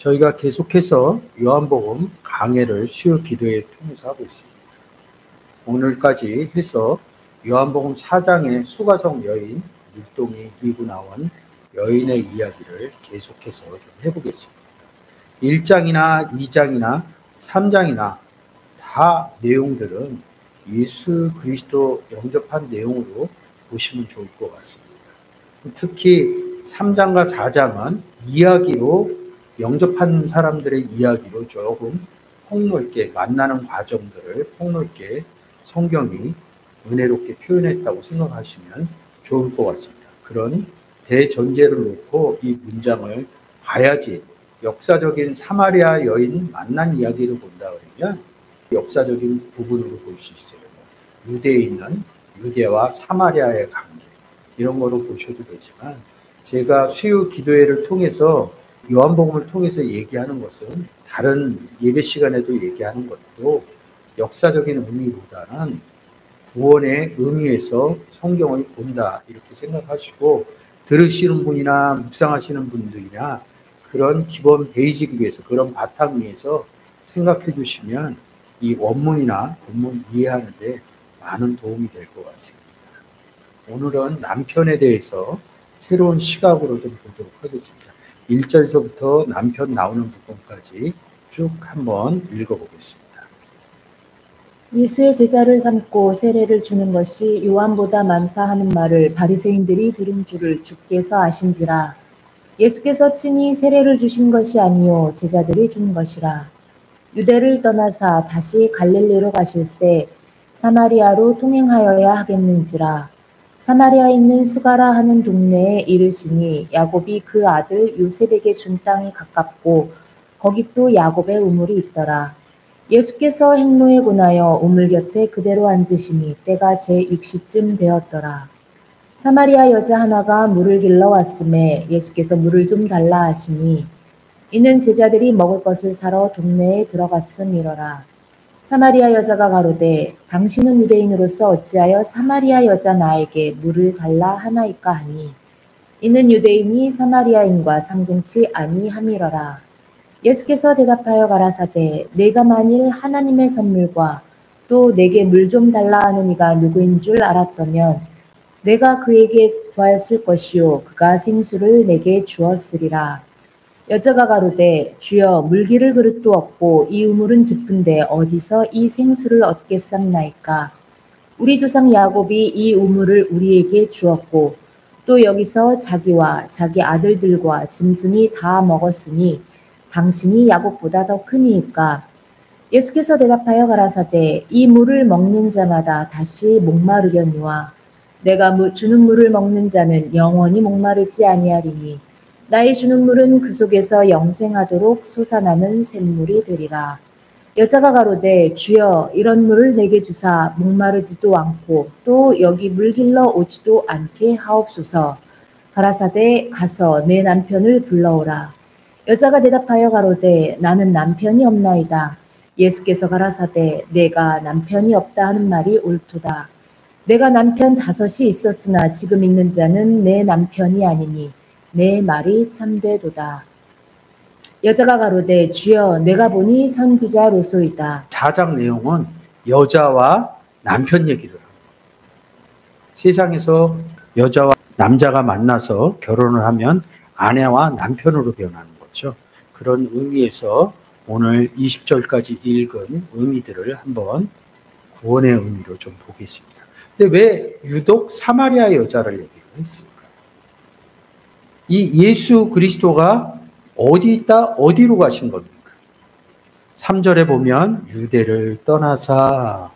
저희가 계속해서 요한복음 강해를 수요 기도회 통해서 하고 있습니다. 오늘까지 해서 요한복음 4장의 수가성 여인 물동이 밀고 나온 여인의 이야기를 계속해서 좀 해보겠습니다. 1장이나 2장이나 3장이나 다 내용들은 예수 그리스도 영접한 내용으로 보시면 좋을 것 같습니다. 특히 3장과 4장은 이야기로 영접한 사람들의 이야기로 조금 폭넓게 만나는 과정들을 폭넓게 성경이 은혜롭게 표현했다고 생각하시면 좋을 것 같습니다. 그런 대전제를 놓고 이 문장을 봐야지 역사적인 사마리아 여인 만난 이야기를 본다 그러면 역사적인 부분으로 볼 수 있어요. 유대에 있는 유대와 사마리아의 관계 이런 거로 보셔도 되지만 제가 수요 기도회를 통해서 요한복음을 통해서 얘기하는 것은 다른 예배 시간에도 얘기하는 것도 역사적인 의미보다는 구원의 의미에서 성경을 본다 이렇게 생각하시고 들으시는 분이나 묵상하시는 분들이나 그런 기본 베이직 위에서 그런 바탕 위에서 생각해 주시면 이 원문이나 본문 이해하는 데 많은 도움이 될 것 같습니다. 오늘은 남편에 대해서 새로운 시각으로 좀 보도록 하겠습니다. 1절에서부터 남편 나오는 부분까지 쭉 한번 읽어보겠습니다. 예수의 제자를 삼고 세례를 주는 것이 요한보다 많다 하는 말을 바리새인들이 들은 줄을 주께서 아신지라. 예수께서 친히 세례를 주신 것이 아니요 제자들이 준 것이라. 유대를 떠나사 다시 갈릴리로 가실새 사마리아로 통행하여야 하겠는지라. 사마리아에 있는 수가라 하는 동네에 이르시니 야곱이 그 아들 요셉에게 준 땅이 가깝고 거기 또 야곱의 우물이 있더라. 예수께서 행로에 권하여 우물 곁에 그대로 앉으시니 때가 제6시쯤 되었더라. 사마리아 여자 하나가 물을 길러 왔음에 예수께서 물을 좀 달라 하시니 이는 제자들이 먹을 것을 사러 동네에 들어갔음이러라. 사마리아 여자가 가로되 당신은 유대인으로서 어찌하여 사마리아 여자 나에게 물을 달라 하나이까 하니 이는 유대인이 사마리아인과 상종치 아니함이러라. 예수께서 대답하여 가라사대 내가 만일 하나님의 선물과 또 내게 물 좀 달라 하는 이가 누구인 줄 알았더면 내가 그에게 구하였을 것이요 그가 생수를 내게 주었으리라. 여자가 가로되 주여 물기를 그릇도 없고 이 우물은 깊은데 어디서 이 생수를 얻겠삼나이까. 우리 조상 야곱이 이 우물을 우리에게 주었고 또 여기서 자기와 자기 아들들과 짐승이 다 먹었으니 당신이 야곱보다 더 크니이까. 예수께서 대답하여 가라사대 이 물을 먹는 자마다 다시 목마르려니와 내가 주는 물을 먹는 자는 영원히 목마르지 아니하리니 나의 주는 물은 그 속에서 영생하도록 솟아나는 샘물이 되리라. 여자가 가로되 주여 이런 물을 내게 주사 목마르지도 않고 또 여기 물 길러 오지도 않게 하옵소서. 가라사대 가서 내 남편을 불러오라. 여자가 대답하여 가로되 나는 남편이 없나이다. 예수께서 가라사대 내가 남편이 없다 하는 말이 옳도다. 내가 남편 5이 있었으나 지금 있는 자는 내 남편이 아니니 내 말이 참되도다. 여자가 가로되 주여 내가 보니 선지자로소이다. 4장 내용은 여자와 남편 얘기를 합니다. 세상에서 여자와 남자가 만나서 결혼을 하면 아내와 남편으로 변하는 거죠. 그런 의미에서 오늘 20절까지 읽은 의미들을 한번 구원의 의미로 좀 보겠습니다. 근데 왜 유독 사마리아 여자를 얘기를 했습니까? 이 예수 그리스도가 어디 있다 어디로 가신 겁니까? 3절에 보면 유대를 떠나사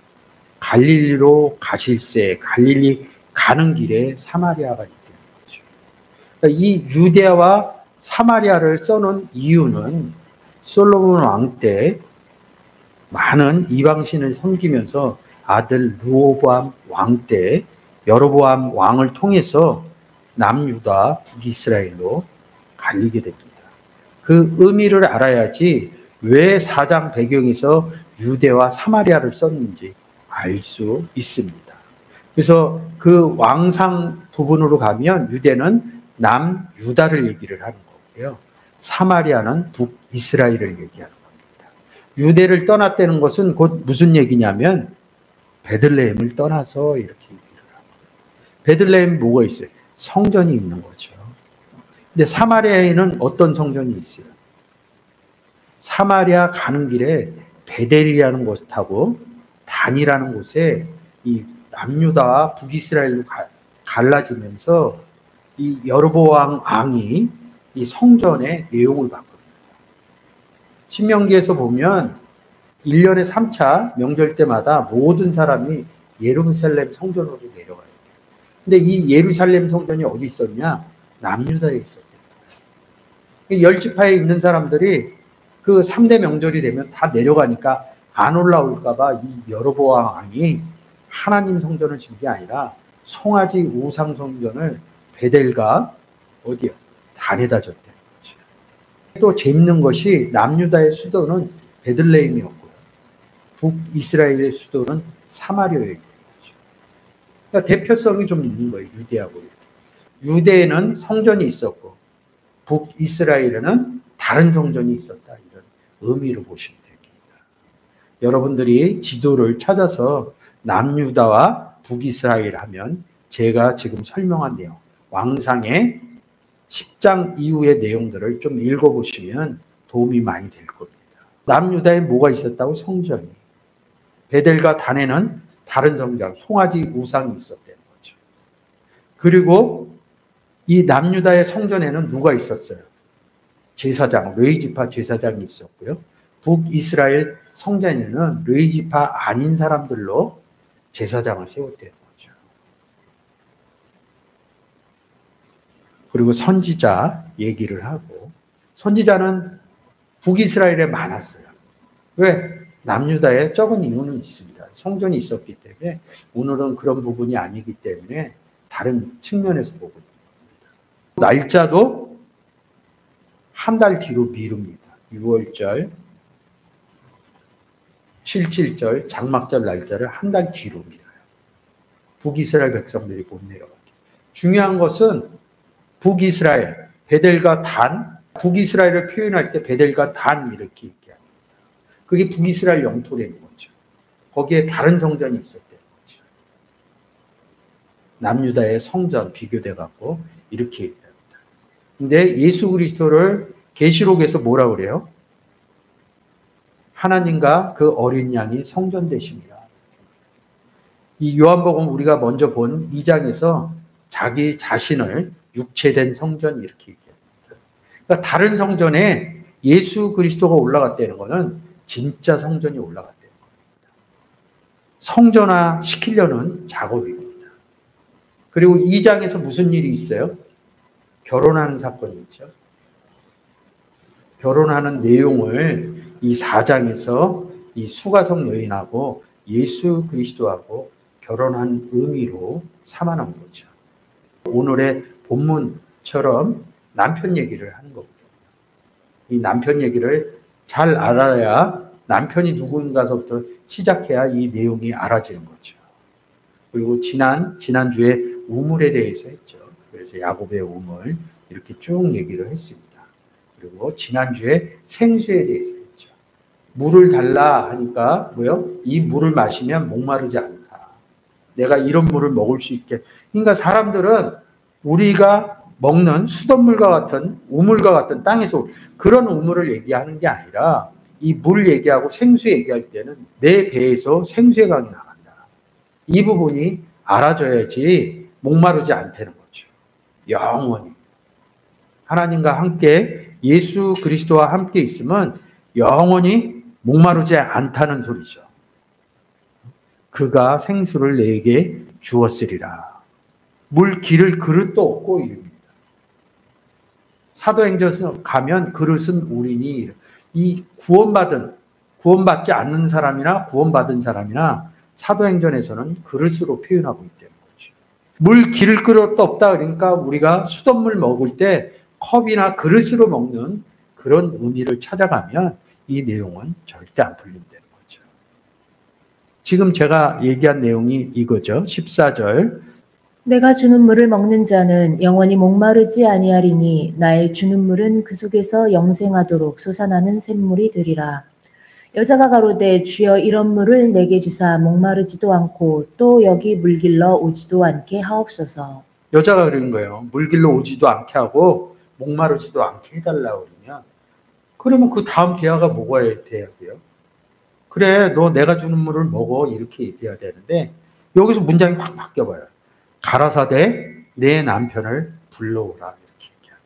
갈릴리로 가실새 갈릴리 가는 길에 사마리아가 있다는 거죠. 그러니까 이 유대와 사마리아를 써놓은 이유는 솔로몬 왕 때 많은 이방신을 섬기면서 아들 르호보암 왕 때 여로보암 왕을 통해서 남유다 북이스라엘로 갈리게 됩니다. 그 의미를 알아야지 왜 4장 배경에서 유대와 사마리아를 썼는지 알 수 있습니다. 그래서 그 왕상 부분으로 가면 유대는 남유다를 얘기를 하는 거고요. 사마리아는 북이스라엘을 얘기하는 겁니다. 유대를 떠났다는 것은 곧 무슨 얘기냐면 베들레헴을 떠나서 이렇게 얘기를 하고, 베들레헴 뭐가 있어요? 성전이 있는 거죠. 근데 사마리아에는 어떤 성전이 있어요? 사마리아 가는 길에 베델이라는 곳하고 단이라는 곳에 이 남유다와 북이스라엘로 갈라지면서 이 여로보암 왕이 이 성전의 내용을 바꿉니다. 신명기에서 보면 1년에 3차 명절 때마다 모든 사람이 예루살렘 성전으로 내려가요. 근데 이 예루살렘 성전이 어디 있었냐? 남유다에 있었대요. 10지파에 있는 사람들이 그 3대 명절이 되면 다 내려가니까 안 올라올까봐 이 여로보암 왕이 하나님 성전을 지은 게 아니라 송아지 우상 성전을 베델과 어디요? 단에다 줬다는 거죠. 또 재밌는 것이 남유다의 수도는 베들레헴이었고요. 북이스라엘의 수도는 사마리아였죠. 그러니까 대표성이 좀 있는 거예요. 유대하고. 유대에는 성전이 있었고 북이스라엘에는 다른 성전이 있었다. 이런 의미로 보시면 됩니다. 여러분들이 지도를 찾아서 남유다와 북이스라엘 하면 제가 지금 설명한 내용, 왕상의 10장 이후의 내용들을 좀 읽어보시면 도움이 많이 될 겁니다. 남유다에 뭐가 있었다고? 성전이. 베델과 단에는 다른 성전, 송아지 우상이 있었다는 거죠. 그리고 이 남유다의 성전에는 누가 있었어요? 제사장, 레위지파 제사장이 있었고요. 북이스라엘 성전에는 레위지파 아닌 사람들로 제사장을 세웠다는 거죠. 그리고 선지자 얘기를 하고, 선지자는 북이스라엘에 많았어요. 왜? 남유다에 적은 이유는 있습니다. 성전이 있었기 때문에, 오늘은 그런 부분이 아니기 때문에 다른 측면에서 보고 있습니다. 날짜도 한 달 뒤로 미룹니다. 6월절, 7.7절, 장막절 날짜를 한 달 뒤로 미뤄요. 북이스라엘 백성들이 못 내려가게. 중요한 것은 북이스라엘, 베델과 단, 북이스라엘을 표현할 때 베델과 단 이렇게 얘기합니다. 그게 북이스라엘 영토라는 거죠. 거기에 다른 성전이 있었다는 거죠. 남유다의 성전 비교돼 갖고 이렇게 얘기합니다. 근데 예수 그리스도를 계시록에서 뭐라 그래요? 하나님과 그 어린 양이 성전 되심이라. 이 요한복음 우리가 먼저 본 2장에서 자기 자신을 육체된 성전 이렇게 얘기합니다. 그러니까 다른 성전에 예수 그리스도가 올라갔다는 것은 진짜 성전이 올라갔다는 겁니다. 성전화 시키려는 작업입니다. 그리고 2장에서 무슨 일이 있어요? 결혼하는 사건이 있죠. 결혼하는 내용을 이 4장에서 이 수가성 여인하고 예수 그리스도하고 결혼한 의미로 삼아놓은 거죠. 오늘의 본문처럼 남편 얘기를 하는 거거든요. 이 남편 얘기를 잘 알아야 남편이 누구인가서부터 시작해야 이 내용이 알아지는 거죠. 그리고 지난주에 우물에 대해서 했죠. 그래서 야곱의 우물 이렇게 쭉 얘기를 했습니다. 그리고 지난주에 생수에 대해서 했죠. 물을 달라 하니까 뭐요? 이 물을 마시면 목마르지 않다. 내가 이런 물을 먹을 수 있게. 그러니까 사람들은 우리가 먹는 수돗물과 같은 우물과 같은 땅에서 그런 우물을 얘기하는 게 아니라 이 물 얘기하고 생수 얘기할 때는 내 배에서 생수의 강이 나간다. 이 부분이 알아져야지 목마르지 않다는 거죠. 영원히. 하나님과 함께 예수 그리스도와 함께 있으면 영원히 목마르지 않다는 소리죠. 그가 생수를 내게 주었으리라. 물 기를 그릇도 없고 이릅니다. 사도행전에서 가면 그릇은 우리니 이 구원받지 않는 사람이나 구원받은 사람이나 사도행전에서는 그릇으로 표현하고 있다는 거죠. 물 기를 그릇도 없다 그러니까 우리가 수돗물 먹을 때 컵이나 그릇으로 먹는 그런 의미를 찾아가면 이 내용은 절대 안 풀린다는 거죠. 지금 제가 얘기한 내용이 이거죠. 14절 내가 주는 물을 먹는 자는 영원히 목마르지 아니하리니 나의 주는 물은 그 속에서 영생하도록 솟아나는 샘물이 되리라. 여자가 가로되 주여 이런 물을 내게 주사 목마르지도 않고 또 여기 물길러 오지도 않게 하옵소서. 여자가 그런 거예요. 물길로 오지도 않게 하고 목마르지도 않게 해달라고 그러면, 그러면 그 다음 대화가 뭐가 돼야 돼요? 그래, 너 내가 주는 물을 먹어, 이렇게 얘기해야 되는데 여기서 문장이 확 바뀌어봐요. 가라사대 내 남편을 불러오라, 이렇게 얘기합니다.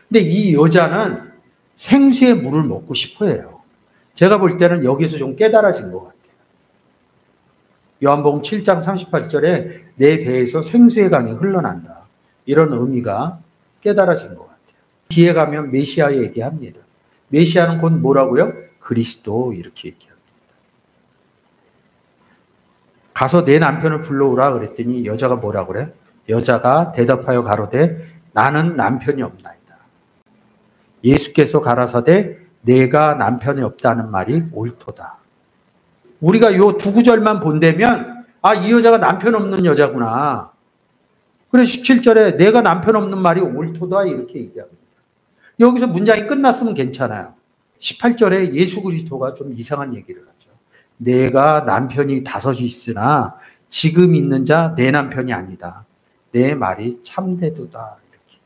근데 이 여자는 생수의 물을 먹고 싶어 해요. 제가 볼 때는 여기서 좀 깨달아진 것 같아요. 요한복음 7장 38절에 내 배에서 생수의 강이 흘러난다, 이런 의미가 깨달아진 것 같아요. 뒤에 가면 메시아 얘기합니다. 메시아는 곧 뭐라고요? 그리스도, 이렇게 얘기합니다. 가서 내 남편을 불러오라 그랬더니 여자가 뭐라 그래? 여자가 대답하여 가로되 나는 남편이 없나이다. 예수께서 가라사대 내가 남편이 없다는 말이 옳도다. 우리가 요 두 구절만 본다면 이 여자가 남편 없는 여자구나. 그래서 17절에 내가 남편 없는 말이 옳도다, 이렇게 얘기합니다. 여기서 문장이 끝났으면 괜찮아요. 18절에 예수 그리스도가 좀 이상한 얘기를 하죠. 내가 남편이 5이 있으나 지금 있는 자 내 남편이 아니다. 내 말이 참되도다. 이렇게.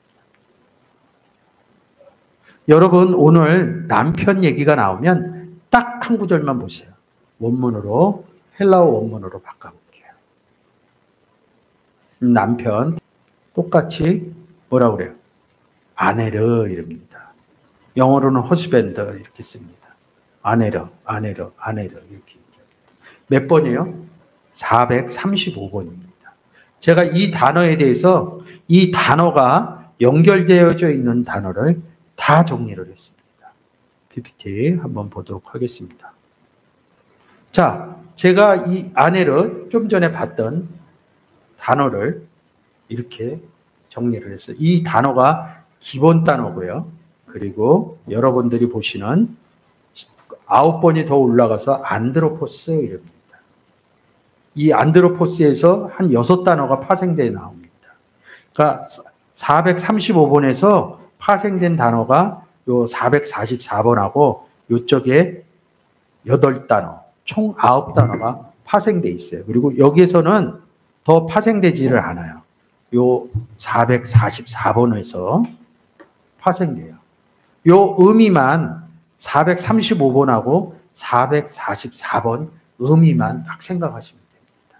여러분, 오늘 남편 얘기가 나오면 딱 한 구절만 보세요. 원문으로, 헬라어 원문으로 바꿔볼게요. 남편 똑같이 뭐라고 그래요? 아내르, 이럽니다. 영어로는 허스밴드 이렇게 씁니다. 아내르 이렇게. 몇 번이에요? 435번입니다. 제가 이 단어에 대해서 이 단어가 연결되어져 있는 단어를 다 정리를 했습니다. PPT 한번 보도록 하겠습니다. 자, 제가 이 아내를 좀 전에 봤던 단어를 이렇게 정리를 했어요. 이 단어가 기본 단어고요. 그리고 여러분들이 보시는 9번이 더 올라가서 안드로포스 이럽니다. 이 안드로포스에서 한 6단어가 파생되어 나옵니다. 그러니까 435번에서 파생된 단어가 요 444번하고 요쪽에 8단어, 총 9단어가 파생되어 있어요. 그리고 여기에서는 더 파생되지를 않아요. 요 444번에서 파생돼요. 요 의미만 435번하고 444번 의미만 딱 생각하시면 됩니다.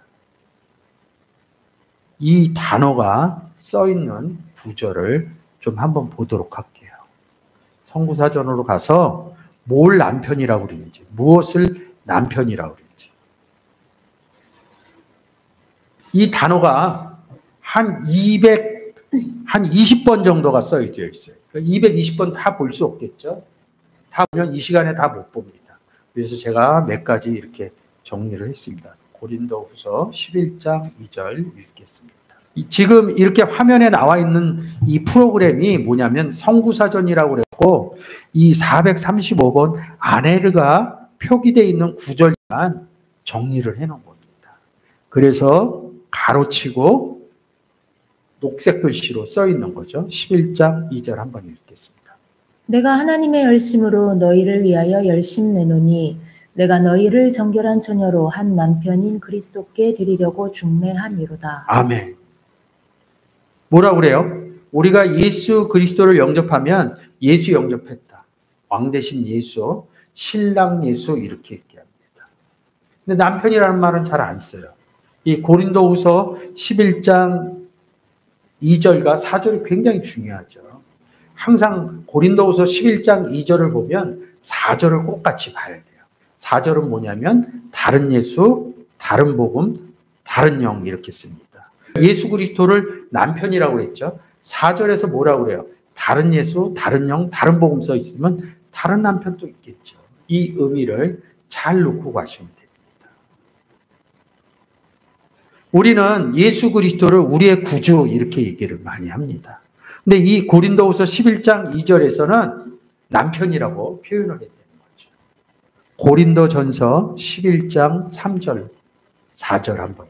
이 단어가 써있는 구절을 좀 한번 보도록 할게요. 성구사전으로 가서 뭘 남편이라고 그러는지, 무엇을 남편이라고 그러는지. 이 단어가 한 20번 정도가 써져 있어요. 220번 다 볼 수 없겠죠. 다 보면 이 시간에 다 못 봅니다. 그래서 제가 몇 가지 이렇게 정리를 했습니다. 고린도후서 11장 2절 읽겠습니다. 지금 이렇게 화면에 나와 있는 이 프로그램이 뭐냐면 성구사전이라고 그랬고, 이 435번 아네르가 표기되어 있는 구절만 정리를 해놓은 겁니다. 그래서 가로치고 녹색 글씨로 써 있는 거죠. 11장 2절 한번 읽겠습니다. 내가 하나님의 열심으로 너희를 위하여 열심 내노니 내가 너희를 정결한 처녀로 한 남편인 그리스도께 드리려고 중매함이로다. 아멘. 뭐라고 그래요? 우리가 예수 그리스도를 영접하면 예수 영접했다. 왕 대신 예수, 신랑 예수 이렇게 얘기합니다. 근데 남편이라는 말은 잘 안 써요. 이 고린도후서 11장 2절과 4절이 굉장히 중요하죠. 항상 고린도후서 11장 2절을 보면 4절을 꼭 같이 봐야 돼요. 4절은 뭐냐면 다른 예수, 다른 복음, 다른 영 이렇게 씁니다. 예수 그리스도를 남편이라고 했죠. 4절에서 뭐라고 그래요? 다른 예수, 다른 영, 다른 복음 써 있으면 다른 남편도 있겠죠. 이 의미를 잘 놓고 가시면 됩니다. 우리는 예수 그리스도를 우리의 구주 이렇게 얘기를 많이 합니다. 근데 이 고린도후서 11장 2절에서는 남편이라고 표현을 했다는 거죠. 고린도전서 11장 3절, 4절 한번.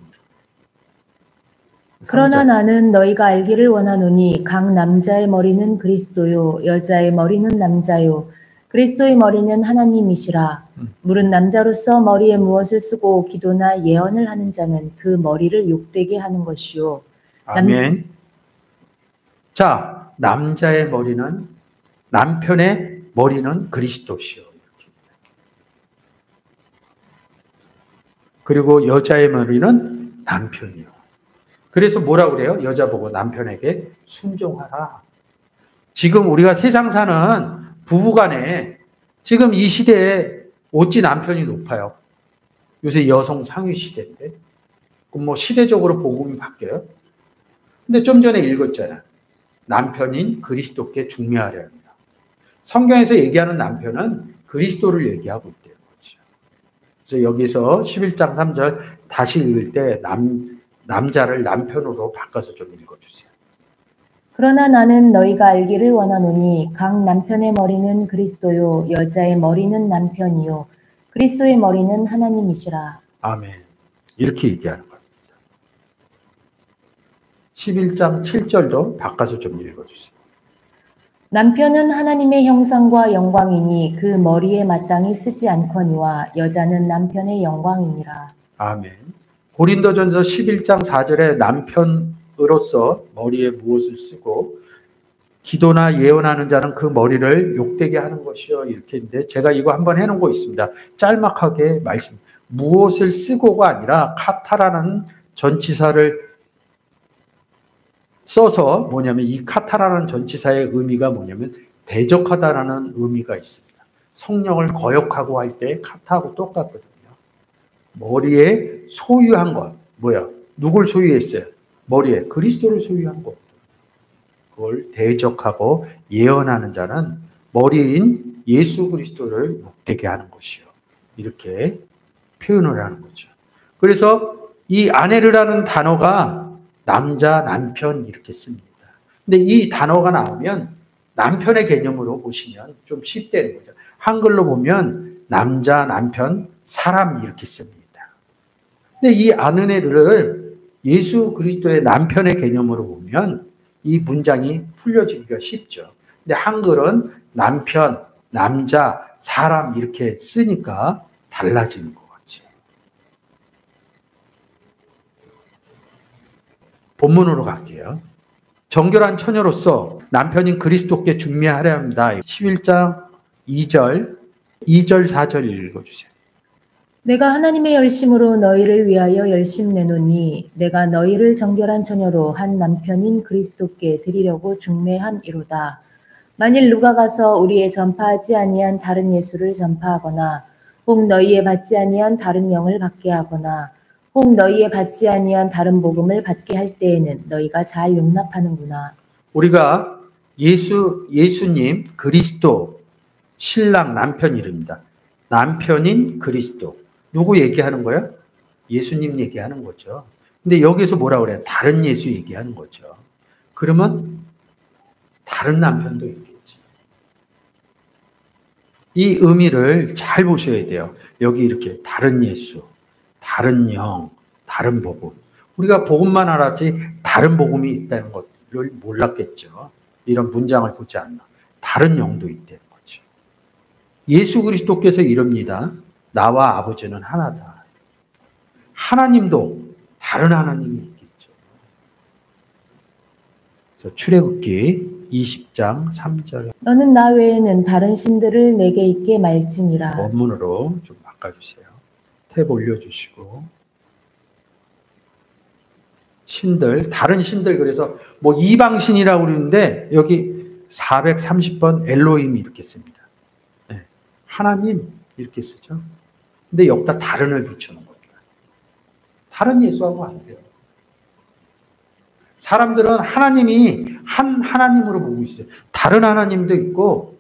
그러나 나는 너희가 알기를 원하노니 각 남자의 머리는 그리스도요 여자의 머리는 남자요 그리스도의 머리는 하나님이시라. 물은 남자로서 머리에 무엇을 쓰고 기도나 예언을 하는 자는 그 머리를 욕되게 하는 것이요. 아멘. 자, 남자의 머리는, 남편의 머리는 그리스도시요. 그리고 여자의 머리는 남편이요. 그래서 뭐라고 그래요? 여자 보고 남편에게 순종하라. 지금 우리가 세상 사는 부부간에 지금 이 시대에 어찌 남편이 높아요? 요새 여성 상위 시대인데. 그럼 뭐 시대적으로 복음이 바뀌어요? 근데 좀 전에 읽었잖아요. 남편인 그리스도께 중매하려 합니다. 성경에서 얘기하는 남편은 그리스도를 얘기하고 있대요. 그래서 여기서 11장 3절 다시 읽을 때 남자를 남편으로 바꿔서 좀 읽어주세요. 그러나 나는 너희가 알기를 원하노니 각 남편의 머리는 그리스도요 여자의 머리는 남편이요 그리스도의 머리는 하나님이시라. 아멘. 이렇게 얘기하는 겁니다. 11장 7절도 바꿔서 좀 읽어주세요. 남편은 하나님의 형상과 영광이니 그 머리에 마땅히 쓰지 않거니와 여자는 남편의 영광이니라. 아멘. 고린도전서 11장 4절에 남편으로서 머리에 무엇을 쓰고 기도나 예언하는 자는 그 머리를 욕되게 하는 것이요. 이렇게 했는데 제가 이거 한번 해놓은 거 있습니다. 짤막하게 말씀. 무엇을 쓰고가 아니라 카타라는 전치사를 써서 뭐냐면 이 카타라는 전치사의 의미가 뭐냐면 대적하다라는 의미가 있습니다. 성령을 거역하고 할 때 카타하고 똑같거든요. 머리에 소유한 것. 뭐야? 누굴 소유했어요? 머리에 그리스도를 소유한 것. 그걸 대적하고 예언하는 자는 머리인 예수 그리스도를 욕되게 하는 것이요. 이렇게 표현을 하는 거죠. 그래서 이 아내르라는 단어가 남자, 남편 이렇게 씁니다. 근데 이 단어가 나오면 남편의 개념으로 보시면 좀 쉽다는 거죠. 한글로 보면 남자, 남편, 사람 이렇게 씁니다. 근데 이 아내르를 예수 그리스도의 남편의 개념으로 보면 이 문장이 풀려지기가 쉽죠. 근데 한글은 남편, 남자, 사람 이렇게 쓰니까 달라지는 것 같죠. 본문으로 갈게요. 정결한 처녀로서 남편인 그리스도께 중매하려 합니다. 11장 2절, 4절 읽어주세요. 내가 하나님의 열심으로 너희를 위하여 열심 내노니 내가 너희를 정결한 처녀로 한 남편인 그리스도께 드리려고 중매함이로다. 만일 누가 가서 우리의 전파하지 아니한 다른 예수를 전파하거나 혹 너희의 받지 아니한 다른 영을 받게 하거나 혹 너희의 받지 아니한 다른 복음을 받게 할 때에는 너희가 잘 용납하는구나. 우리가 예수님 그리스도 신랑 남편 이름입니다. 남편인 그리스도. 누구 얘기하는 거예요? 예수님 얘기하는 거죠. 근데 여기서 뭐라 그래요? 다른 예수 얘기하는 거죠. 그러면 다른 남편도 있겠죠. 이 의미를 잘 보셔야 돼요. 여기 이렇게 다른 예수, 다른 영, 다른 복음. 우리가 복음만 알았지 다른 복음이 있다는 것을 몰랐겠죠. 이런 문장을 보지 않나. 다른 영도 있다는 거죠. 예수 그리스도께서 이럽니다. 나와 아버지는 하나다. 하나님도 다른 하나님이 있겠죠. 그래서 출애굽기 20장 3절. 너는 나 외에는 다른 신들을 내게 있게 말지니라. 원문으로 좀 바꿔주세요. 탭 올려주시고. 신들, 다른 신들, 그래서 뭐 이방신이라고 그러는데 여기 430번 엘로힘 이렇게 씁니다. 네. 하나님 이렇게 쓰죠. 근데 여기다 다른을 붙여놓은 겁니다. 다른 예수하고 안 돼요. 사람들은 하나님이 한 하나님으로 보고 있어요. 다른 하나님도 있고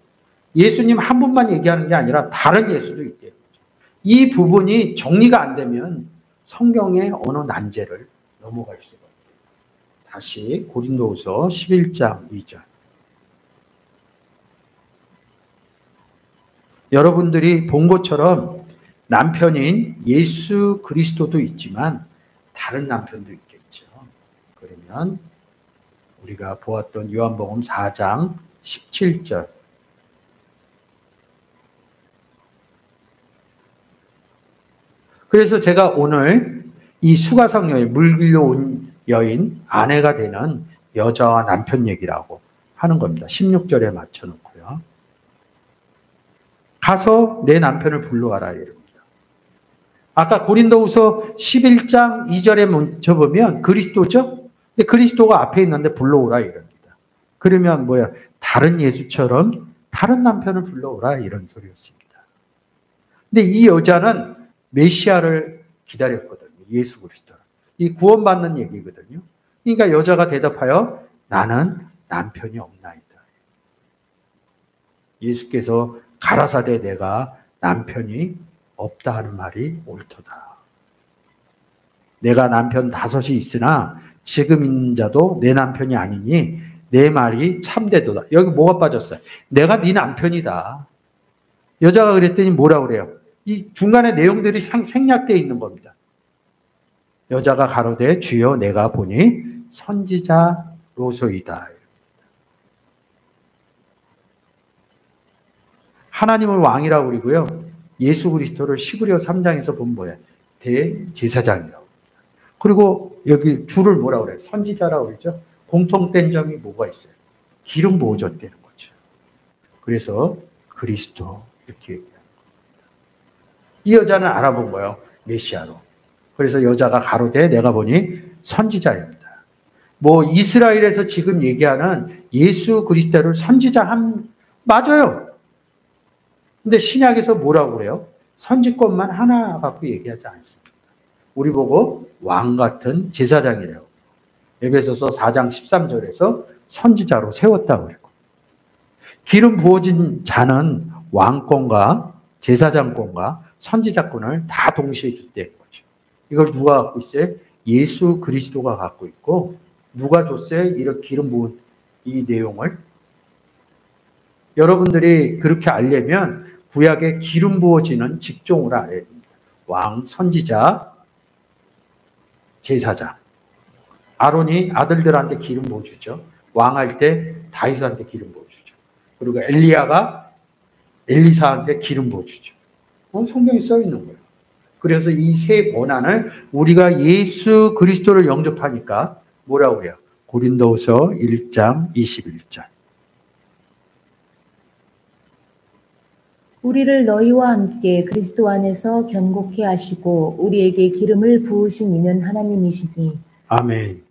예수님 한 분만 얘기하는 게 아니라 다른 예수도 있대요. 이 부분이 정리가 안 되면 성경의 어느 난제를 넘어갈 수가 없어요. 다시 고린도후서 11장 2절. 여러분들이 본 것처럼 남편인 예수 그리스도도 있지만 다른 남편도 있겠죠. 그러면 우리가 보았던 요한복음 4장 17절. 그래서 제가 오늘 이 수가성 여인, 물 길러 온 여인, 아내가 되는 여자와 남편 얘기라고 하는 겁니다. 16절에 맞춰놓고요. 가서 내 남편을 불러와라 이럽니다. 아까 고린도후서 11장 2절에 먼저 보면 그리스도죠? 근데 그리스도가 앞에 있는데 불러오라 이럽니다. 그러면 뭐야? 다른 예수처럼 다른 남편을 불러오라 이런 소리였습니다. 근데 이 여자는 메시아를 기다렸거든요. 예수 그리스도를. 이 구원받는 얘기거든요. 그러니까 여자가 대답하여 나는 남편이 없나이다. 예수께서 가라사대 내가 남편이 없다 하는 말이 옳도다. 내가 남편 5이 있으나 지금 있는 자도 내 남편이 아니니 내 말이 참되도다. 여기 뭐가 빠졌어요? 내가 네 남편이다. 여자가 그랬더니 뭐라 그래요? 이 중간에 내용들이 생략되어 있는 겁니다. 여자가 가로되 주여 내가 보니 선지자로소이다. 하나님을 왕이라고 그러고요. 예수 그리스도를 시브리어 3장에서 보면 뭐예요? 대제사장이라고. 그리고 여기 주를 뭐라고 그래요? 선지자라고 그러죠. 공통된 점이 뭐가 있어요? 기름 부어 줬다는 거죠. 그래서 그리스도 이렇게 얘기합니다. 이 여자는 알아본 거예요. 메시아로. 그래서 여자가 가로되 내가 보니 선지자입니다. 뭐 이스라엘에서 지금 얘기하는 예수 그리스도를 맞아요. 근데 신약에서 뭐라고 그래요? 선지권만 하나 갖고 얘기하지 않습니다. 우리 보고 왕 같은 제사장이라고. 에베소서 4장 13절에서 선지자로 세웠다고 그랬고. 기름 부어진 자는 왕권과 제사장권과 선지자권을 다 동시에 줬다는 거죠. 이걸 누가 갖고 있어요? 예수 그리스도가 갖고 있고 누가 줬어요? 이런 기름 부은 이 내용을. 여러분들이 그렇게 알려면 구약에 기름 부어지는 직종으로 알아야 됩니다. 왕, 선지자, 제사장. 아론이 아들들한테 기름 부어주죠. 왕할 때 다윗한테 기름 부어주죠. 그리고 엘리야가 엘리사한테 기름 부어주죠. 성경에 써 있는 거예요. 그래서 이 세 권한을 우리가 예수 그리스도를 영접하니까 뭐라고 해요? 고린도후서 1장 21절. 우리를 너희와 함께 그리스도 안에서 견고케 하시고 우리에게 기름을 부으신 이는 하나님이시니. 아멘.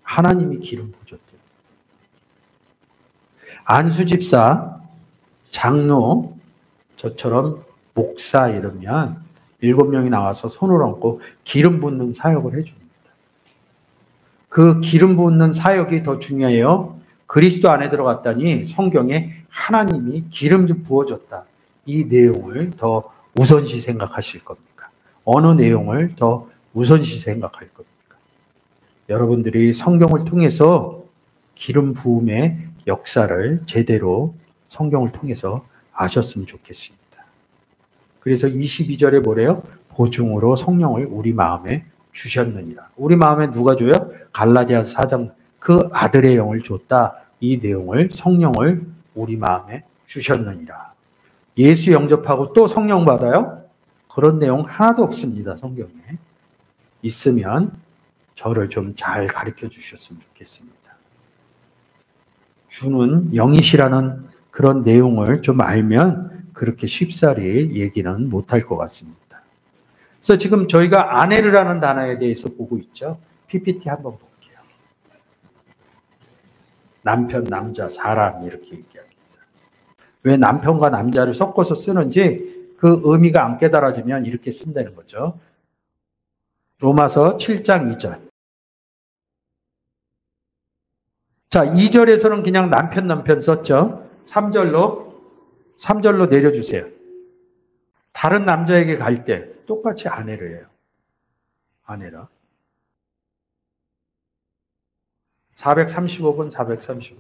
하나님이 기름 부으셨대요. 안수집사, 장로, 저처럼 목사 이러면 7명이 나와서 손을 얹고 기름 붓는 사역을 해줍니다. 그 기름 붓는 사역이 더 중요해요. 그리스도 안에 들어갔더니 성경에 하나님이 기름 좀 부어줬다. 이 내용을 더 우선시 생각하실 겁니까? 어느 내용을 더 우선시 생각할 겁니까? 여러분들이 성경을 통해서 기름 부음의 역사를 제대로 성경을 통해서 아셨으면 좋겠습니다. 그래서 22절에 뭐래요? 보증으로 성령을 우리 마음에 주셨느니라. 우리 마음에 누가 줘요? 갈라디아서 4장 그 아들의 영을 줬다. 이 내용을 성령을 우리 마음에 주셨느니라. 예수 영접하고 또 성령 받아요? 그런 내용 하나도 없습니다. 성경에. 있으면 저를 좀 잘 가르쳐 주셨으면 좋겠습니다. 주는 영이시라는 그런 내용을 좀 알면 그렇게 쉽사리 얘기는 못할 것 같습니다. 그래서 지금 저희가 아내르라는 단어에 대해서 보고 있죠. PPT 한번 볼게요. 남편, 남자, 사람 이렇게 얘기합니다. 왜 남편과 남자를 섞어서 쓰는지 그 의미가 안 깨달아지면 이렇게 쓴다는 거죠. 로마서 7장 2절. 자, 2절에서는 그냥 남편 썼죠. 3절로 내려주세요. 다른 남자에게 갈 때 똑같이 아내를 해요. 아내라. 435번, 435번.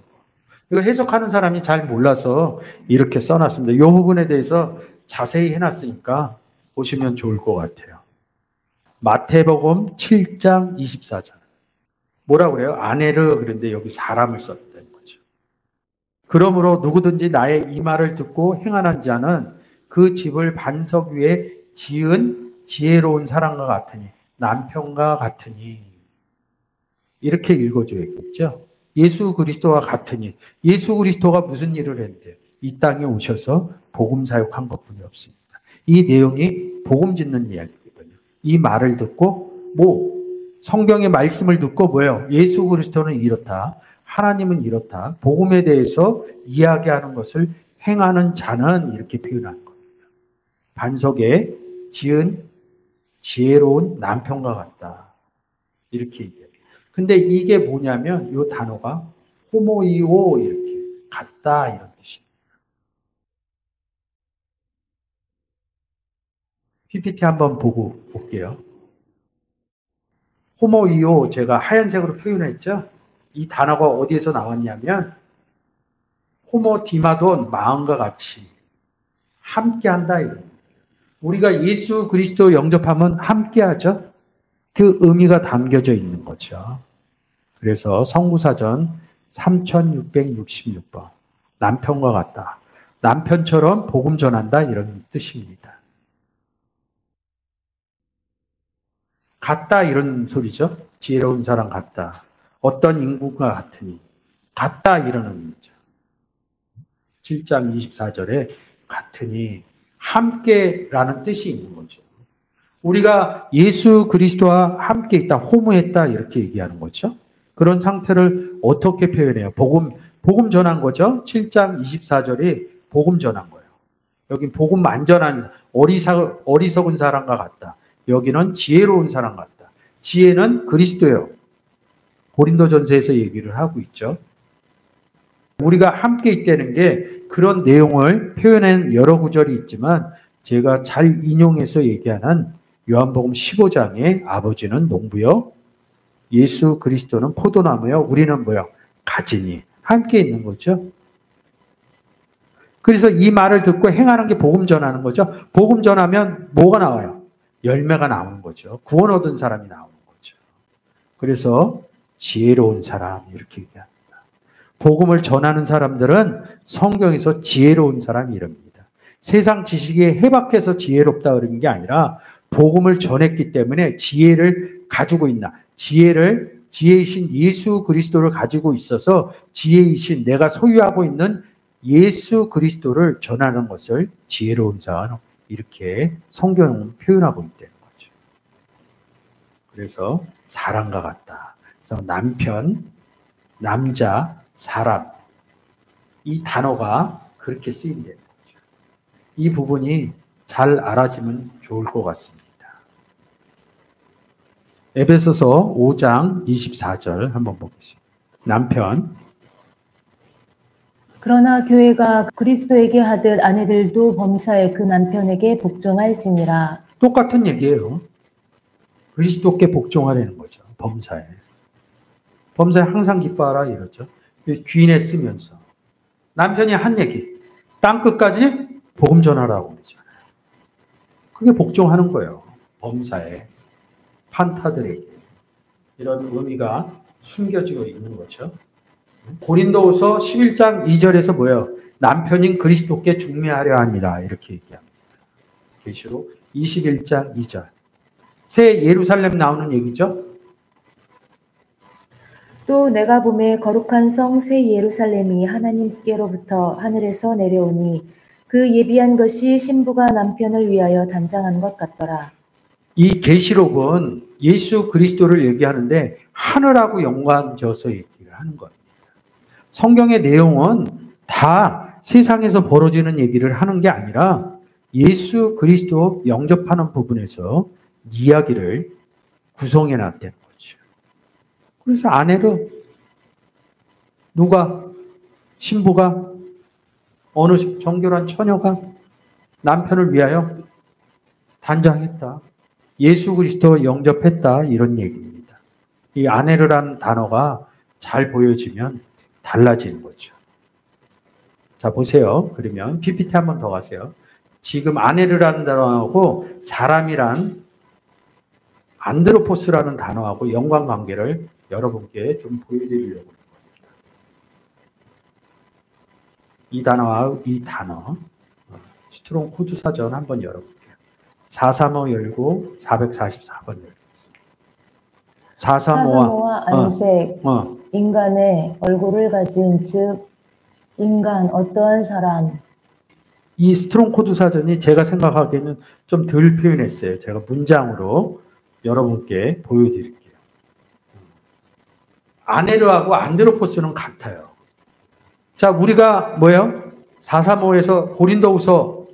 이거 해석하는 사람이 잘 몰라서 이렇게 써놨습니다. 이 부분에 대해서 자세히 해놨으니까 보시면 좋을 것 같아요. 마태복음 7장 24절. 뭐라고 그래요? 아네르, 그런데 여기 사람을 썼다는 거죠. 그러므로 누구든지 나의 이 말을 듣고 행하는 자는 그 집을 반석 위에 지은 지혜로운 사람과 같으니, 남편과 같으니, 이렇게 읽어줘야겠죠. 예수 그리스도와 같으니, 예수 그리스도가 무슨 일을 했는데 이 땅에 오셔서 복음 사역한 것뿐이 없습니다. 이 내용이 복음 짓는 이야기거든요. 이 말을 듣고 성경의 말씀을 듣고 뭐예요? 예수 그리스도는 이렇다. 하나님은 이렇다. 복음에 대해서 이야기하는 것을 행하는 자는 이렇게 표현한 겁니다. 반석에 지은 지혜로운 남편과 같다. 이렇게 얘기해요. 근데 이게 뭐냐면 이 단어가 호모이오 이렇게 같다 이런 뜻입니다. PPT 한번 보고 볼게요. 호모이오 제가 하얀색으로 표현했죠. 이 단어가 어디에서 나왔냐면 호모디마돈 마음과 같이 함께한다 이런. 우리가 예수 그리스도 영접하면 함께하죠. 그 의미가 담겨져 있는 거죠. 그래서 성구사전 3666번 남편과 같다. 남편처럼 복음 전한다 이런 뜻입니다. 같다 이런 소리죠. 지혜로운 사람 같다. 어떤 인구가 같으니 같다 이런 의미죠. 7장 24절에 같으니 함께라는 뜻이 있는 거죠. 우리가 예수 그리스도와 함께 있다, 호모했다 이렇게 얘기하는 거죠. 그런 상태를 어떻게 표현해요? 복음 전한 거죠. 7장 24절이 복음 전한 거예요. 여기 복음 안전한 어리석은 사람과 같다. 여기는 지혜로운 사람 같다. 지혜는 그리스도예요. 고린도전서에서 얘기를 하고 있죠. 우리가 함께 있다는 게 그런 내용을 표현한 여러 구절이 있지만 제가 잘 인용해서 얘기하는 요한복음 15장에 아버지는 농부요, 예수 그리스도는 포도나무요, 우리는 뭐요? 가지니. 함께 있는 거죠. 그래서 이 말을 듣고 행하는 게 복음 전하는 거죠. 복음 전하면 뭐가 나와요? 열매가 나오는 거죠. 구원 얻은 사람이 나오는 거죠. 그래서 지혜로운 사람 이렇게 얘기합니다. 복음을 전하는 사람들은 성경에서 지혜로운 사람이 이럽니다. 세상 지식에 해박해서 지혜롭다 그러는 게 아니라 복음을 전했기 때문에 지혜를 가지고 있나. 지혜이신 예수 그리스도를 가지고 있어서 지혜이신 내가 소유하고 있는 예수 그리스도를 전하는 것을 지혜로운 사람 이렇게 성경은 표현하고 있다는 거죠. 그래서 사람과 같다. 그래서 남편, 남자, 사람 이 단어가 그렇게 쓰인다는 거죠. 이 부분이 잘 알아지면 좋을 것 같습니다. 에베소서 5장 24절 한번 보겠습니다. 남편 그러나 교회가 그리스도에게 하듯 아내들도 범사에 그 남편에게 복종할지니라. 똑같은 얘기예요. 그리스도께 복종하라는 거죠. 범사에 항상 기뻐하라 이러죠. 귀인에 쓰면서 남편이 한 얘기 땅끝까지 복음 전하라고 그러잖아요. 그게 복종하는 거예요. 범사에 판타들에게 이런 의미가 숨겨지고 있는 거죠. 고린도후서 11장 2절에서 뭐예요? 남편인 그리스도께 중매하려 합니다. 이렇게 얘기합니다. 계시록 21장 2절. 새 예루살렘 나오는 얘기죠. 또 내가 보매 거룩한 성 새 예루살렘이 하나님께로부터 하늘에서 내려오니 그 예비한 것이 신부가 남편을 위하여 단장한 것 같더라. 이 계시록은 예수 그리스도를 얘기하는데 하늘하고 연관져서 얘기를 하는 겁니다. 성경의 내용은 다 세상에서 벌어지는 얘기를 하는 게 아니라 예수 그리스도 영접하는 부분에서 이야기를 구성해 놨다는 거죠. 그래서 아내를 누가 신부가 어느 정결한 처녀가 남편을 위하여 단장했다. 예수 그리스도 영접했다. 이런 얘기입니다. 이 아내르라는 단어가 잘 보여지면 달라지는 거죠. 자, 보세요. 그러면 PPT 한번 더 가세요. 지금 아내르라는 단어하고 사람이란 안드로포스라는 단어하고 연관관계를 여러분께 좀 보여드리려고 합니다. 이 단어와 이 단어, 스트롱 코드 사전 한번 열어볼게요. 435 열고 444번 열겠습니다. 435와 안색, 인간의 얼굴을 가진 즉 인간 어떠한 사람. 이 스트롱 코드 사전이 제가 생각하기에는 좀 덜 표현했어요. 제가 문장으로 여러분께 보여드릴게요. 아네르하고 안드로포스는 같아요. 자, 우리가 뭐예요? 435에서 고린도후서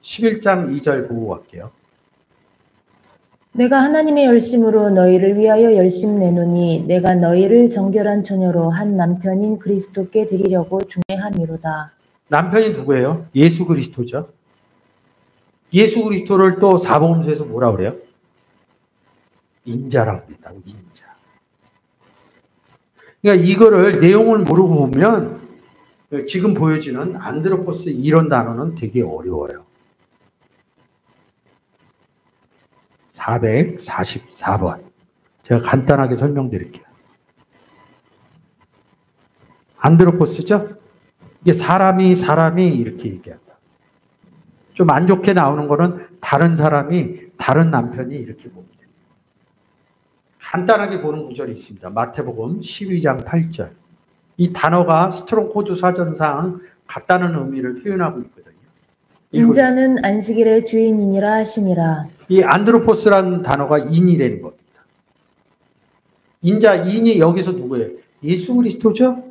11장 2절 보고 갈게요. 내가 하나님의 열심으로 너희를 위하여 열심 내노니 내가 너희를 정결한 처녀로 한 남편인 그리스도께 드리려고 중매함이로다. 남편이 누구예요? 예수 그리스도죠. 예수 그리스도를 또 사복음서에서 뭐라 그래요? 인자라고 한다고, 인자. 그러니까 이거를 내용을 모르고 보면 지금 보여지는 안드로포스 이런 단어는 되게 어려워요. 444번. 제가 간단하게 설명드릴게요. 안드로포스죠? 이게 사람이 이렇게 얘기한다. 좀 안 좋게 나오는 거는 다른 사람이 다른 남편이 이렇게 봅니다. 간단하게 보는 구절이 있습니다. 마태복음 12장 8절. 이 단어가 스트롱 코드 사전상 같다는 의미를 표현하고 있거든요. 인자는 안식일의 주인이니라 하시니라. 이 안드로포스라는 단어가 인이라는 겁니다. 인자, 인이 여기서 누구예요? 예수 그리스도죠?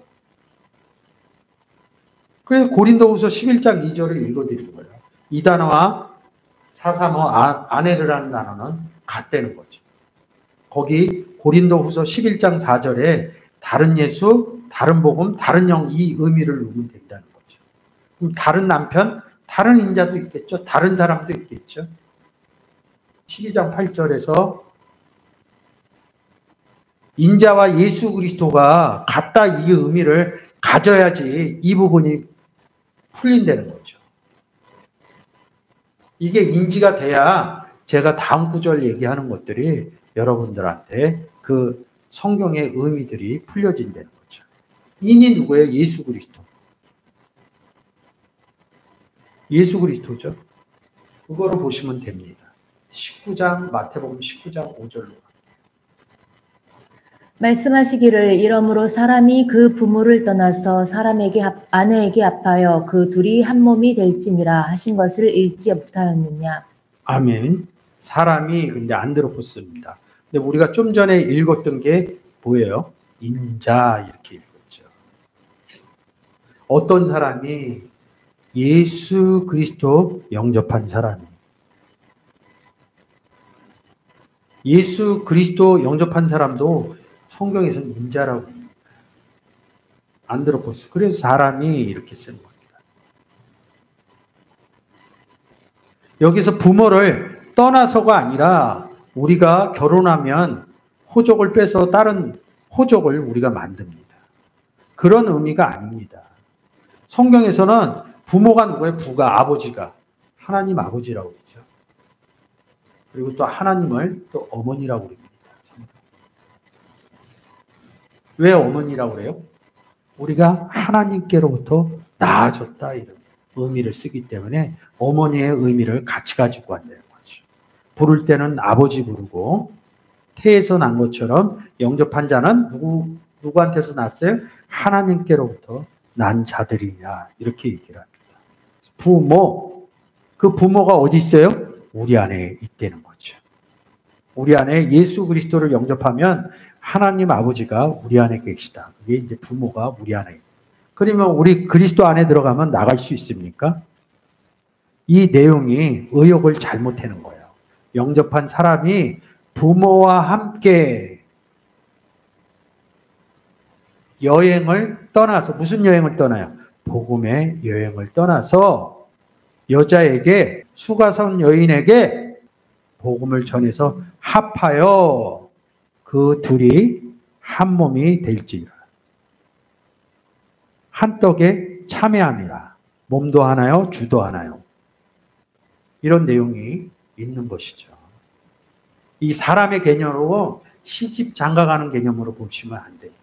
그래서 고린도후서 11장 2절을 읽어드린 거예요. 이 단어와 435 아내르라는 단어는 같다는 거죠. 거기 고린도후서 11장 4절에 다른 예수, 다른 복음, 다른 영 이 의미를 넣으면 된다는 거죠. 그럼 다른 남편, 다른 인자도 있겠죠. 다른 사람도 있겠죠. 12장 8절에서 인자와 예수 그리스도가 같다 이 의미를 가져야지 이 부분이 풀린다는 거죠. 이게 인지가 돼야 제가 다음 구절 얘기하는 것들이 여러분들한테 그 성경의 의미들이 풀려진다는 거죠. 인이 누구예요? 예수 그리스도. 예수 그리스도죠. 그거를 보시면 됩니다. 19장 마태복음 19장 5절로. 말씀하시기를 이러므로 사람이 그 부모를 떠나서 사람에게 아내에게 합하여 그 둘이 한 몸이 될지니라 하신 것을 읽지 못하였느냐. 아멘. 사람이 근데 안드로포스입니다. 근데 우리가 좀 전에 읽었던 게 뭐예요? 인자 이렇게 읽었죠. 어떤 사람이 예수 그리스도 영접한 사람이 예수 그리스도 영접한 사람도 성경에서는 인자라고 합니다. 안드로포스. 그래서 사람이 이렇게 쓰는 겁니다. 여기서 부모를 떠나서가 아니라 우리가 결혼하면 호족을 빼서 다른 호족을 우리가 만듭니다. 그런 의미가 아닙니다. 성경에서는 부모가 누구예요? 부가, 아버지가. 하나님 아버지라고 그러죠. 그리고 또 하나님을 또 어머니라고 그럽니다. 왜 어머니라고 그래요? 우리가 하나님께로부터 나아졌다 이런 의미를 쓰기 때문에 어머니의 의미를 같이 가지고 간다는 거죠. 부를 때는 아버지 부르고 태에서 난 것처럼 영접한 자는 누구한테서 났어요? 하나님께로부터 난 자들이냐 이렇게 얘기를 합니다. 부모, 그 부모가 어디 있어요? 우리 안에 있다는 거죠. 우리 안에 예수 그리스도를 영접하면 하나님 아버지가 우리 안에 계시다. 그게 이제 부모가 우리 안에. 그러면 우리 그리스도 안에 들어가면 나갈 수 있습니까? 이 내용이 의욕을 잘못하는 거예요. 영접한 사람이 부모와 함께 여행을 떠나서 무슨 여행을 떠나요? 복음의 여행을 떠나서 여자에게 수가성 여인에게 복음을 전해서 합하여 그 둘이 한 몸이 될지니라. 한 떡에 참여함이라. 몸도 하나요, 주도 하나요. 이런 내용이 있는 것이죠. 이 사람의 개념으로 시집 장가가는 개념으로 보시면 안 됩니다.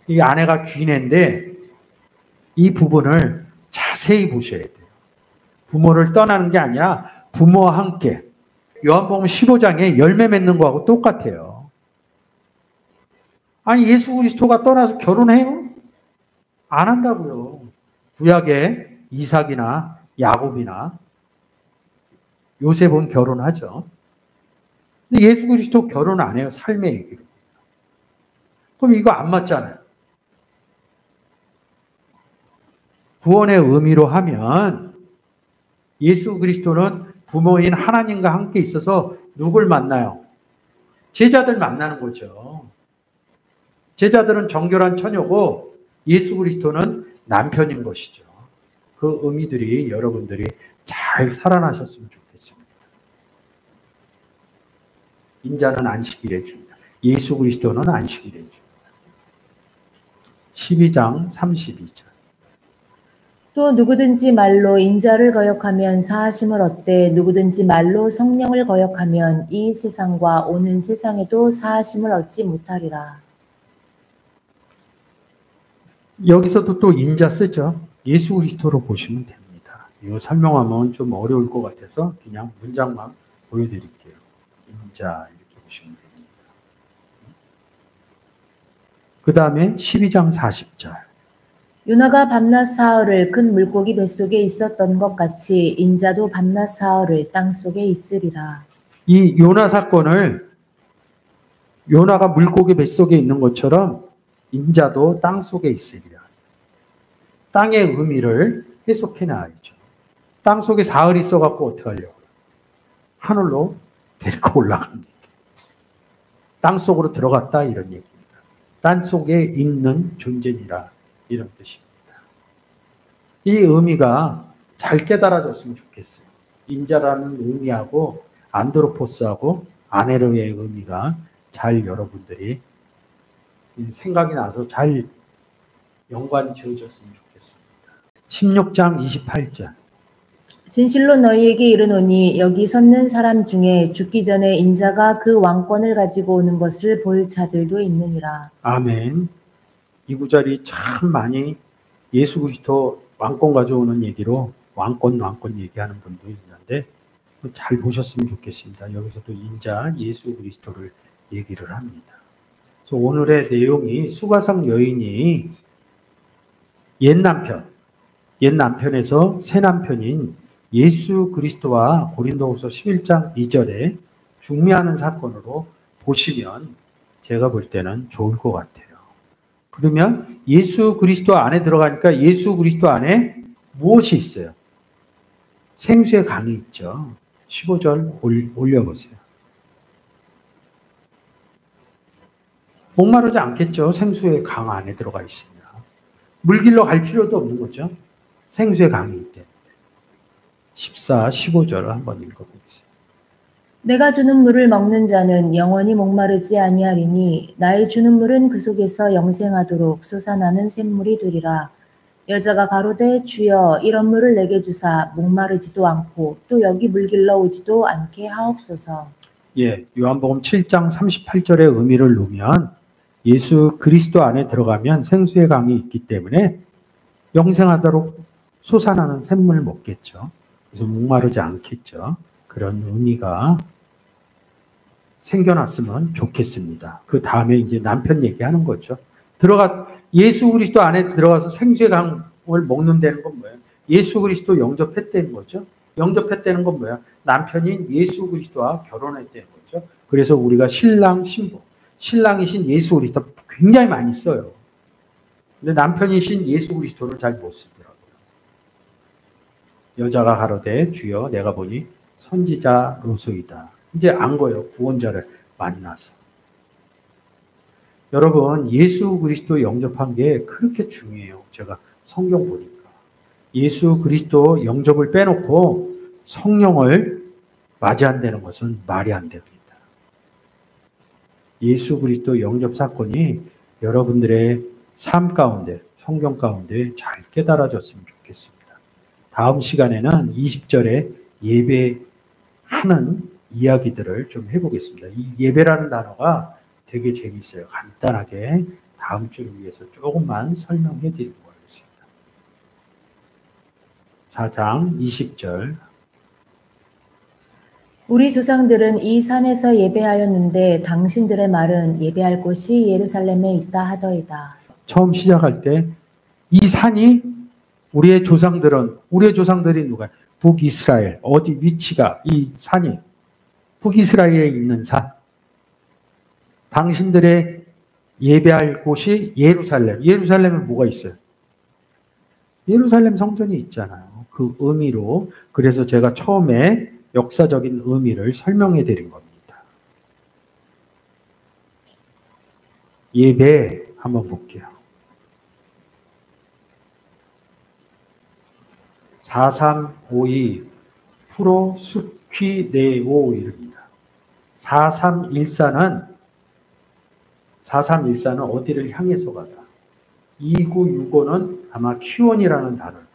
이 아내가 귀내인데 이 부분을 자세히 보셔야 돼요. 부모를 떠나는 게 아니라 부모와 함께. 요한복음 15장에 열매 맺는 거하고 똑같아요. 아니 예수 그리스도가 떠나서 결혼해요? 안 한다고요. 구약에 이삭이나 야곱이나 요셉은 결혼하죠. 근데 예수 그리스도 결혼 안 해요. 삶의 얘기로. 그럼 이거 안 맞잖아요. 구원의 의미로 하면 예수 그리스도는 부모인 하나님과 함께 있어서 누굴 만나요? 제자들 만나는 거죠. 제자들은 정결한 처녀고 예수 그리스도는 남편인 것이죠. 그 의미들이 여러분들이 잘 살아나셨으면 좋겠습니다. 인자는 안식일에 줍니다. 예수 그리스도는 안식일에 줍니다. 12장 32절. 또 누구든지 말로 인자를 거역하면 사하심을 얻되 누구든지 말로 성령을 거역하면 이 세상과 오는 세상에도 사하심을 얻지 못하리라. 여기서도 또 인자 쓰죠. 예수 그리스도로 보시면 됩니다. 이거 설명하면 좀 어려울 것 같아서 그냥 문장만 보여드릴게요. 인자 이렇게 보시면 됩니다. 그 다음에 12장 40절. 요나가 밤낮 사흘을 큰 물고기 뱃속에 있었던 것 같이 인자도 밤낮 사흘을 땅속에 있으리라. 이 요나 사건을 요나가 물고기 뱃속에 있는 것처럼 인자도 땅속에 있으리라. 땅의 의미를 해석해 놔야죠. 땅속에 사흘 있어갖고 어떻게 하려고? 하늘로 데리고 올라갑니다. 땅속으로 들어갔다 이런 얘기입니다. 땅속에 있는 존재니라. 이런 뜻입니다. 이 의미가 잘 깨달아졌으면 좋겠어요. 인자라는 의미하고 안드로포스하고 아네르의 의미가 잘 여러분들이 생각이 나서 잘 연관이 지어졌으면 좋겠습니다. 16장 28절. 진실로 너희에게 이르노니 여기 섰는 사람 중에 죽기 전에 인자가 그 왕권을 가지고 오는 것을 볼 자들도 있느니라. 아멘. 이 구절이 참 많이 예수 그리스도 왕권 가져오는 얘기로 왕권 얘기하는 분도 있는데 잘 보셨으면 좋겠습니다. 여기서도 인자 예수 그리스도를 얘기를 합니다. 그래서 오늘의 내용이 수가성 여인이 옛 남편에서 새 남편인 예수 그리스도와 고린도후서 11장 2절에 중매하는 사건으로 보시면 제가 볼 때는 좋을 것 같아요. 그러면 예수 그리스도 안에 들어가니까 예수 그리스도 안에 무엇이 있어요? 생수의 강이 있죠. 15절 올려보세요. 목마르지 않겠죠. 생수의 강 안에 들어가 있으면. 물길로 갈 필요도 없는 거죠. 생수의 강이 있대. 14, 15절을 한번 읽어보겠습니다. 내가 주는 물을 먹는 자는 영원히 목마르지 아니하리니 나의 주는 물은 그 속에서 영생하도록 솟아나는 샘물이 되리라. 여자가 가로되 주여 이런 물을 내게 주사 목마르지도 않고 또 여기 물길러 오지도 않게 하옵소서. 예, 요한복음 7장 38절의 의미를 놓으면 예수 그리스도 안에 들어가면 생수의 강이 있기 때문에 영생하도록 솟아나는 샘물을 먹겠죠. 그래서 목마르지 않겠죠. 그런 의미가 생겨났으면 좋겠습니다. 그 다음에 이제 남편 얘기하는 거죠. 예수 그리스도 안에 들어가서 생수의 강을 먹는다는 건 뭐예요? 예수 그리스도 영접했다는 거죠. 영접했다는 건 뭐야? 남편인 예수 그리스도와 결혼했다는 거죠. 그래서 우리가 신랑 신부, 신랑이신 예수 그리스도 굉장히 많이 써요. 근데 남편이신 예수 그리스도를 잘 못 쓰더라고요. 여자가 가로되 주여 내가 보니 선지자로소이다. 이제 안 거예요. 구원자를 만나서. 여러분 예수 그리스도 영접한 게 그렇게 중요해요. 제가 성경 보니까. 예수 그리스도 영접을 빼놓고 성령을 맞이한다는 것은 말이 안 됩니다. 예수 그리스도 영접 사건이 여러분들의 삶 가운데, 성경 가운데 잘 깨달아졌으면 좋겠습니다. 다음 시간에는 20절에 예배하는 이야기들을 좀 해보겠습니다. 이 예배라는 단어가 되게 재밌어요. 간단하게 다음 주를 위해서 조금만 설명해 드리고 가겠습니다. 4장 20절. 우리 조상들은 이 산에서 예배하였는데 당신들의 말은 예배할 곳이 예루살렘에 있다 하더이다. 처음 시작할 때 이 산이 우리의 조상들이 누가? 북이스라엘. 어디 위치가 이 산이 북이스라엘에 있는 산. 당신들의 예배할 곳이 예루살렘. 예루살렘에 뭐가 있어요? 예루살렘 성전이 있잖아요. 그 의미로 그래서 제가 처음에 역사적인 의미를 설명해 드린 겁니다. 예배 한번 볼게요. 4352 프로 수퀴네오입니다. 4314는 어디를 향해서 가다. 2965는 아마 키원이라는 단어일 거예요.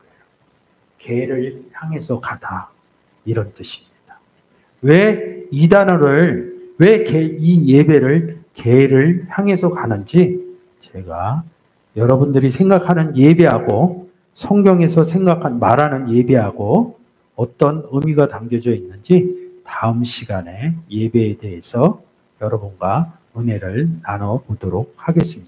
개를 향해서 가다. 이런 뜻입니다. 왜 이 단어를, 이 예배를 개를 향해서 가는지 제가 여러분들이 생각하는 예배하고 성경에서 말하는 예배하고 어떤 의미가 담겨져 있는지 다음 시간에 예배에 대해서 여러분과 은혜를 나눠보도록 하겠습니다.